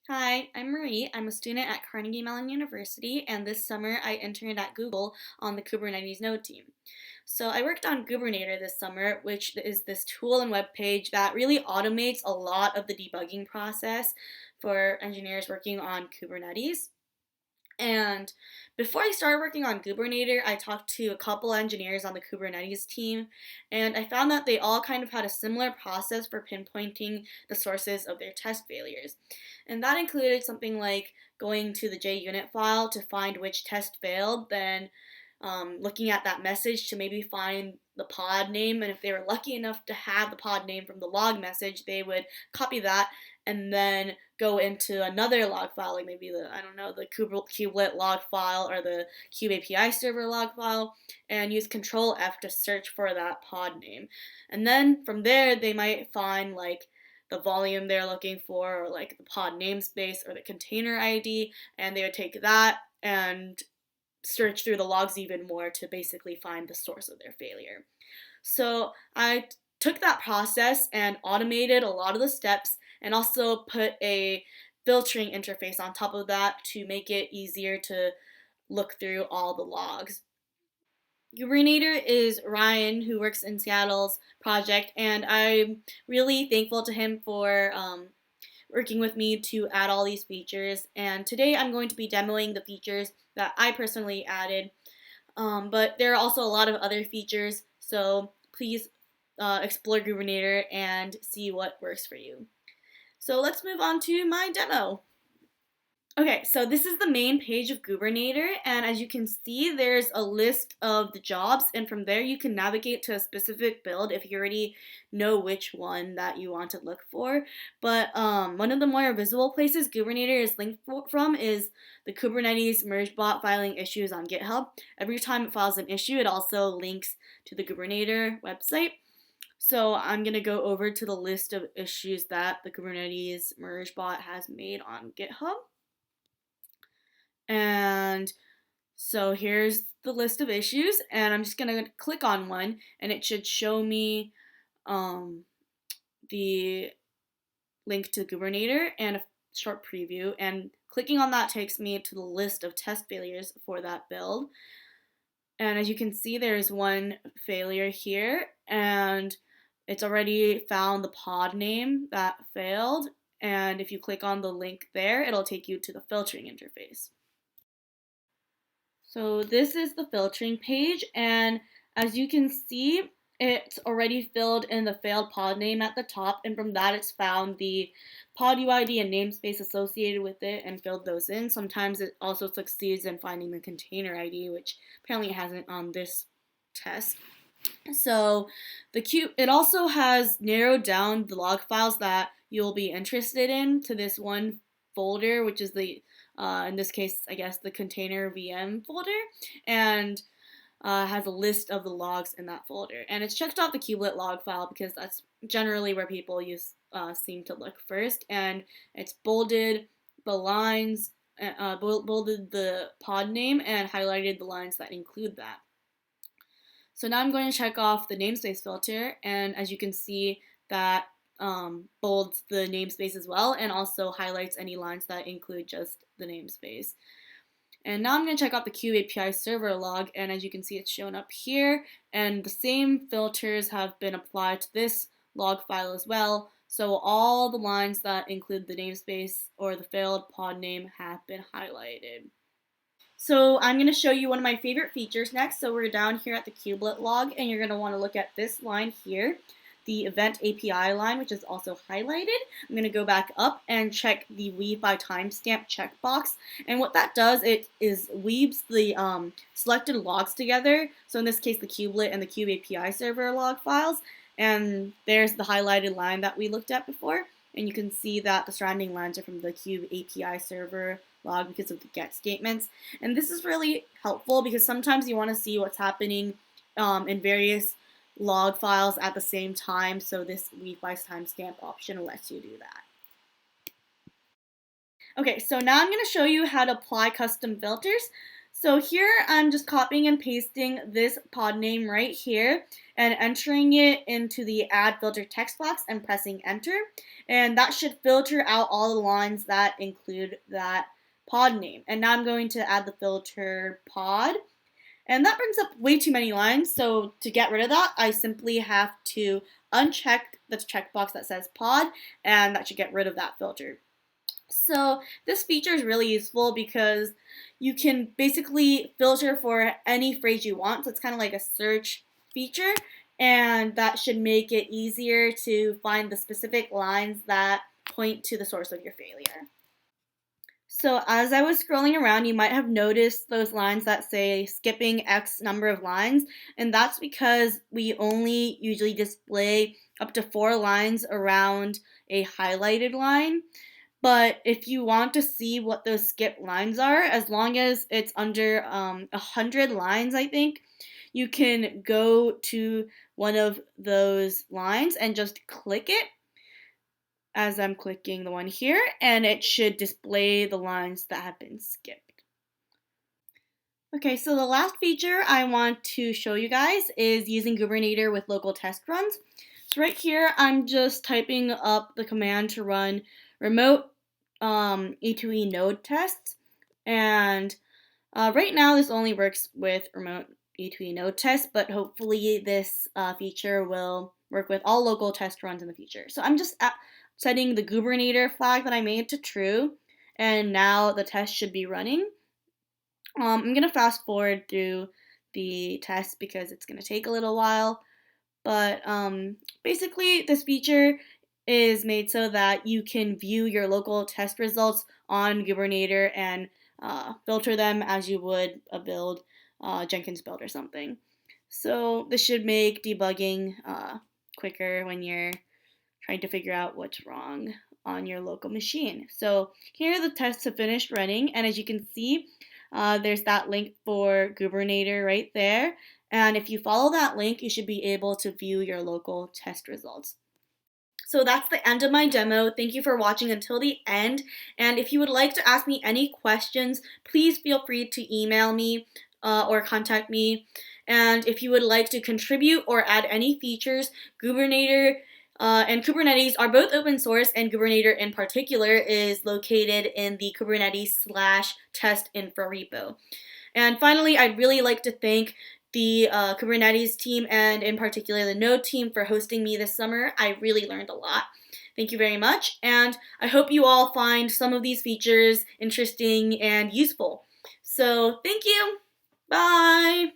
Hi, I'm Marie. I'm a student at Carnegie Mellon University, and this summer I interned at Google on the Kubernetes node team. So I worked on Gubernator this summer, which is this tool and web page that really automates a lot of the debugging process for engineers working on Kubernetes. And before I started working on Gubernator, I talked to a couple engineers on the Kubernetes team, and I found that they all kind of had a similar process for pinpointing the sources of their test failures. And that included something like going to the JUnit file to find which test failed, then looking at that message to maybe find the pod name, and if they were lucky enough to have the pod name from the log message, they would copy that and then go into another log file, like maybe the kubelet log file or the kube API server log file, and use Control F to search for that pod name. And then from there, they might find like the volume they're looking for, or like the pod namespace or the container ID, and they would take that and search through the logs even more to basically find the source of their failure. So I took that process and automated a lot of the steps and also put a filtering interface on top of that to make it easier to look through all the logs. Gubernator is Ryan, who works in Seattle's project, and I'm really thankful to him for working with me to add all these features. And today I'm going to be demoing the features that I personally added, but there are also a lot of other features, so please explore Gubernator and see what works for you. So let's move on to my demo. Okay, so this is the main page of Gubernator, and as you can see, there's a list of the jobs, and from there you can navigate to a specific build if you already know which one that you want to look for. But one of the more visible places Gubernator is linked from is the Kubernetes merge bot filing issues on GitHub. Every time it files an issue, it also links to the Gubernator website. So I'm going to go over to the list of issues that the Kubernetes merge bot has made on GitHub. And so here's the list of issues, and I'm just going to click on one, and it should show me the link to Gubernator and a short preview. And clicking on that takes me to the list of test failures for that build. And as you can see, there's one failure here, and it's already found the pod name that failed. And if you click on the link there, it'll take you to the filtering interface. So this is the filtering page, and as you can see, it's already filled in the failed pod name at the top, and from that it's found the pod UID and namespace associated with it and filled those in. Sometimes it also succeeds in finding the container ID, which apparently it hasn't on this test. So it also has narrowed down the log files that you'll be interested in to this one folder, which is the in this case, I guess, the container VM folder, and has a list of the logs in that folder. And it's checked off the kubelet log file because that's generally where people seem to look first. And it's bolded the lines, bolded the pod name, and highlighted the lines that include that. So now I'm going to check off the namespace filter, and as you can see, that bolds the namespace as well and also highlights any lines that include just the namespace. And now I'm going to check out the kube API server log, and as you can see, it's shown up here, and the same filters have been applied to this log file as well. So all the lines that include the namespace or the failed pod name have been highlighted. So I'm going to show you one of my favorite features next. So we're down here at the kubelet log, and you're going to want to look at this line here, the event API line, which is also highlighted. I'm going to go back up and check the weave by timestamp checkbox. And what that does, it weaves the selected logs together. So in this case, the kubelet and the kube API server log files. And there's the highlighted line that we looked at before. And you can see that the surrounding lines are from the kube API server log because of the get statements. And this is really helpful because sometimes you want to see what's happening in various log files at the same time, so this weave by timestamp option lets you do that. Okay, so now I'm going to show you how to apply custom filters. So here I'm just copying and pasting this pod name right here and entering it into the add filter text box and pressing enter. And that should filter out all the lines that include that pod name. And now I'm going to add the filter pod. And that brings up way too many lines. So to get rid of that, I simply have to uncheck the checkbox that says pod, and that should get rid of that filter. So this feature is really useful because you can basically filter for any phrase you want. So it's kind of like a search feature, and that should make it easier to find the specific lines that point to the source of your failure. So as I was scrolling around, you might have noticed those lines that say skipping X number of lines, and that's because we only usually display up to 4 lines around a highlighted line. But if you want to see what those skip lines are, as long as it's under 100 lines, I think, you can go to one of those lines and just click it, as I'm clicking the one here, and it should display the lines that have been skipped. Okay, so the last feature I want to show you guys is using Gubernator with local test runs. So right here, I'm just typing up the command to run remote E2E node tests, and right now this only works with remote E2E node tests, but hopefully this feature will work with all local test runs in the future. So I'm just setting the Gubernator flag that I made to true, and now the test should be running. I'm going to fast forward through the test because it's going to take a little while, but basically this feature is made so that you can view your local test results on Gubernator and filter them as you would a build, Jenkins build or something. So this should make debugging quicker when you're trying to figure out what's wrong on your local machine. So here the tests have finished running, and as you can see, there's that link for Gubernator right there. And if you follow that link, you should be able to view your local test results. So that's the end of my demo. Thank you for watching until the end. And if you would like to ask me any questions, please feel free to email me or contact me. And if you would like to contribute or add any features, Gubernator and Kubernetes are both open source, and Gubernator in particular is located in the Kubernetes/test infra repo. And finally, I'd really like to thank the Kubernetes team and in particular the Node team for hosting me this summer. I really learned a lot. Thank you very much, and I hope you all find some of these features interesting and useful. So thank you. Bye.